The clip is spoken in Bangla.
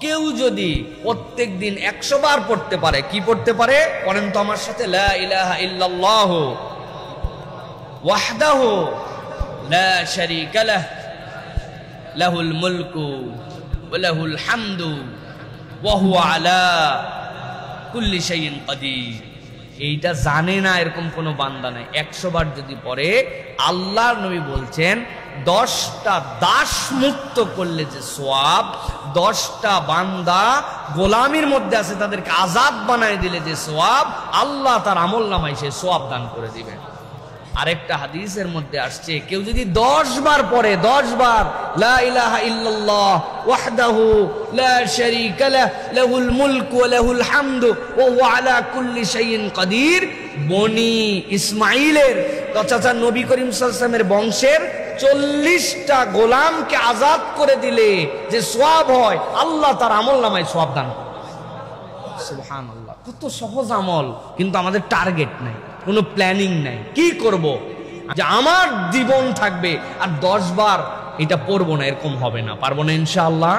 কেউ যদি প্রত্যেক দিন 100 বার পড়তে পারে, কি পড়তে পারে বলেন তো আমার সাথে? লা ইলাহা ইল্লাল্লাহ ওয়াহদাহু লা শারীকা লাহ লাহুল মুলকু ওয়া লাহুল হামদু ওয়া হুয়া আলা কুল্লি শাইইন কাদির। এইটা জানে না এরকম কোনো বান্দা নাই। 100 বার যদি পড়ে, আল্লাহর নবী বলছেন 10টা দাস মুক্ত করলে যে সওয়াব, 10টা বান্দা গোলামির মধ্যে আছে তাদেরকে আজাদ বানায় দিলে যে সওয়াব, আল্লাহ তার আমলনামায় সে সওয়াব দান করে দিবেন। আরেকটা হাদিসের মধ্যে আসছে, কেউ যদি 10 বার পড়ে, 10 বার লা ইলাহা ইল্লাল্লাহ ওয়াহদাহু লা শারীকা লাহ লাহুল মুলকু ওয়া লাহুল হামদু ওয়া হুয়া আলা কুল্লি শাইইন কাদির, বনি ইসমাইলের চাচা নবী করিম সাল্লাল্লাহু আলাইহি ওয়াসাল্লামের বংশের 40টা গোলামকে আজাদ করে দিলে যে সওয়াব হয়, আল্লাহ তার আমলনামায় সওয়াব দান করে। সুবহানাল্লাহ, কত সহজ আমল, কিন্তু আমাদের টার্গেট নাই, কোনো প্ল্যানিং নাই। কি করব যে আমার জীবন থাকবে আর 10 বার এটা পড়বো না, এরকম হবে না, পারবো না ইনশাআল্লাহ।